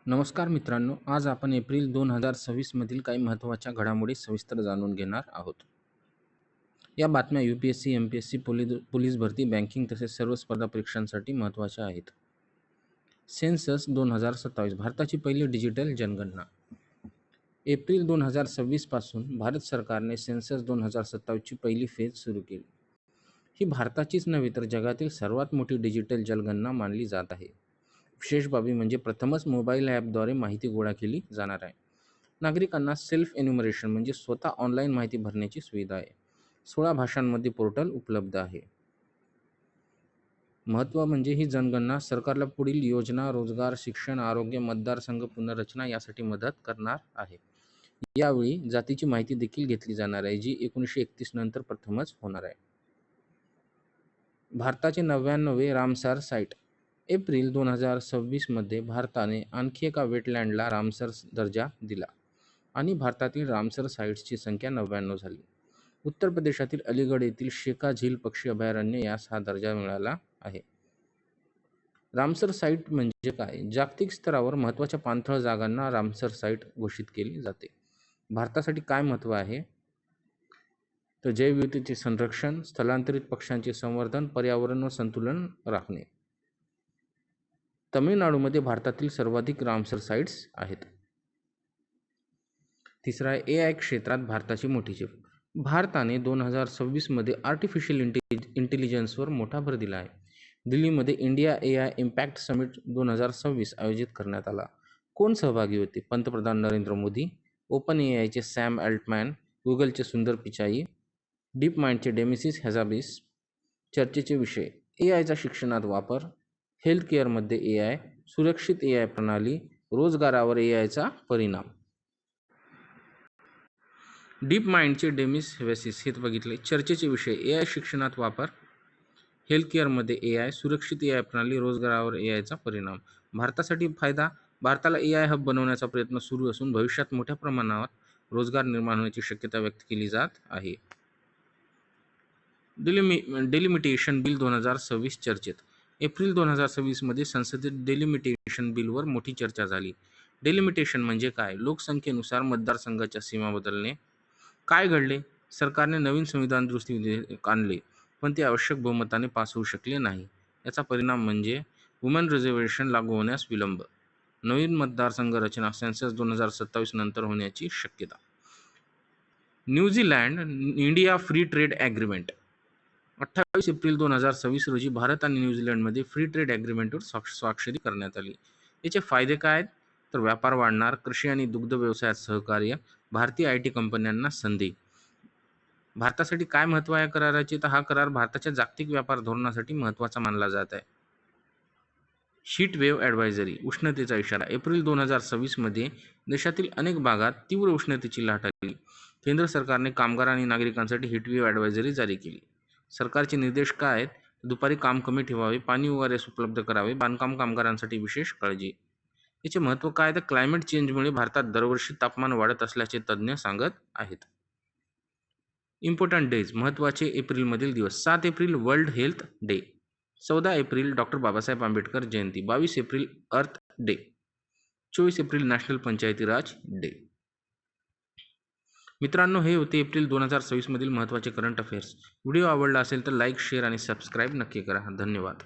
नमस्कार मित्रांनो, आज आपण एप्रिल 2026 मधील काही महत्त्वाच्या घडामोडी सविस्तर जाणून घेणार आहोत. या बातम्या UPSC, MPSC, पोलीस भरती, बँकिंग तसेच सर्व स्पर्धा परीक्षांसाठी महत्त्वाच्या आहेत. सेन्सस 2027 भारताची पहिली डिजिटल जनगणना. एप्रिल 2026 पासून भारत सरकारने सेन्सस 2027 ची पहिली फेज सुरू केली. ही भारताचीच नव्हे तर जगातील सर्वात मोठी डिजिटल जनगणना मानली जात आहे. विशेष बाबी म्हणजे प्रथमच मोबाईल ॲपद्वारे माहिती गोळा केली जाणार आहे. नागरिकांना सेल्फ एन्युमरेशन म्हणजे स्वतः ऑनलाईन माहिती भरण्याची सुविधा आहे. 16 भाषांमध्ये पोर्टल उपलब्ध आहे. महत्त्व म्हणजे ही जनगणना सरकारला पुढील योजना, रोजगार, शिक्षण, आरोग्य, मतदारसंघ पुनर्रचना यासाठी मदत करणार आहे. यावेळी जातीची माहिती देखील घेतली जाणार आहे, जी 1931 नंतर प्रथमच होणार आहे. भारताचे 99वे रामसार साईट. एप्रिल 2026 मध्ये भारताने आणखी एका वेटलँडला रामसर दर्जा दिला आणि भारतातील रामसर साईट्सची संख्या 99 झाली. उत्तर प्रदेशातील अलीगढ येथील शेका झील पक्षी अभयारण्य यास हा दर्जा मिळाला आहे. रामसर साईट म्हणजे काय? जागतिक स्तरावर महत्त्वाच्या पाणथळ जागांना रामसर साईट घोषित केली जाते. भारतासाठी काय महत्त्व आहे? तर जैवविविधतेचे संरक्षण, स्थलांतरित पक्ष्यांचे संवर्धन, पर्यावरण व संतुलन राखणे. तमिळनाडूमध्ये भारतातील सर्वाधिक रामसर साईट्स आहेत. तिसरा आहे AI क्षेत्रात भारताची मोठी झेप. भारताने 2026 मध्ये आर्टिफिशियल इंटेलिजन्सवर मोठा भर दिला आहे. दिल्लीमध्ये इंडिया AI इम्पॅक्ट समिट 2026 आयोजित करण्यात आला. कोण सहभागी होते? पंतप्रधान नरेंद्र मोदी, ओपन AIचे सॅम अल्टमॅन, गुगलचे सुंदर पिचाई, डीप माइंडचे डेमिसिस हॅझाबिस. चर्चेचे विषय: AIचा शिक्षणात वापर, हेल्थ केअरमध्ये AI, सुरक्षित AI प्रणाली, रोजगारावर AIचा परिणाम. डीप माइंडचे डेमिस हॅझाबिस हे बघितले. चर्चेचे विषय: AI शिक्षणात वापर, हेल्थ केअरमध्ये AI, सुरक्षित AI प्रणाली, रोजगारावर AIचा परिणाम. भारतासाठी फायदा: भारताला AI हब बनवण्याचा प्रयत्न सुरू असून भविष्यात मोठ्या प्रमाणावर रोजगार निर्माण होण्याची शक्यता व्यक्त केली जात आहे. डेलिमिटेशन बिल 2026 चर्चेत. एप्रिल 2026 मध्ये संसदेत डेलिमिटेशन बिलवर मोठी चर्चा झाली. डेलिमिटेशन म्हणजे काय? लोकसंख्येनुसार मतदारसंघाच्या सीमा बदलणे. काय घडले? सरकारने नवीन संविधान दुरुस्ती विधेयक आणले, पण ते आवश्यक बहुमताने पास होऊ शकले नाही. याचा परिणाम म्हणजे वुमन रिझर्वेशन लागू होण्यास विलंब. नवीन मतदारसंघ रचना सेन्सस 2027 नंतर होण्याची शक्यता. New Zealand India free trade agreement. 28 April 2026 रोजी भारत आणि न्यूझीलंडमध्ये फ्री ट्रेड ॲग्रीमेंटवर स्वाक्षरी करण्यात आली. याचे फायदे काय आहेत? तर व्यापार वाढणार, कृषी आणि दुग्ध व्यवसायात सहकार्य, भारतीय IT कंपन्यांना संधी. भारतासाठी काय महत्त्व आहे कराराचे? तर हा करार भारताच्या जागतिक व्यापार धोरणासाठी महत्त्वाचा मानला जात आहे. हीट वेव्ह ॲडव्हायझरी, उष्णतेचा इशारा. एप्रिल 2026 मध्ये देशातील अनेक भागात तीव्र उष्णतेची लाट आली. केंद्र सरकारने कामगार आणि नागरिकांसाठी हीट वेव्ह ॲडव्हायझरी जारी केली. सरकारचे निर्देश काय आहेत? दुपारी काम कमी ठेवावे, पाणी ORS उपलब्ध करावे, बांधकाम कामगारांसाठी विशेष काळजी. याचे महत्त्व काय? तर क्लायमेट चेंजमुळे भारतात दरवर्षी तापमान वाढत असल्याचे तज्ज्ञ सांगत आहेत. इम्पॉर्टंट डेज, महत्त्वाचे एप्रिलमधील दिवस. 7 April world health day, 14 April doctor Babasaheb Ambedkar जयंती, 22 April earth day, 24 April national Panchayati Raj day. मित्रांनो, हे होते एप्रिल 2026 मधील महत्त्वाचे करंट अफेअर्स. व्हिडिओ आवडला असेल तर लाईक, शेअर आणि सबस्क्राईब नक्की करा. धन्यवाद.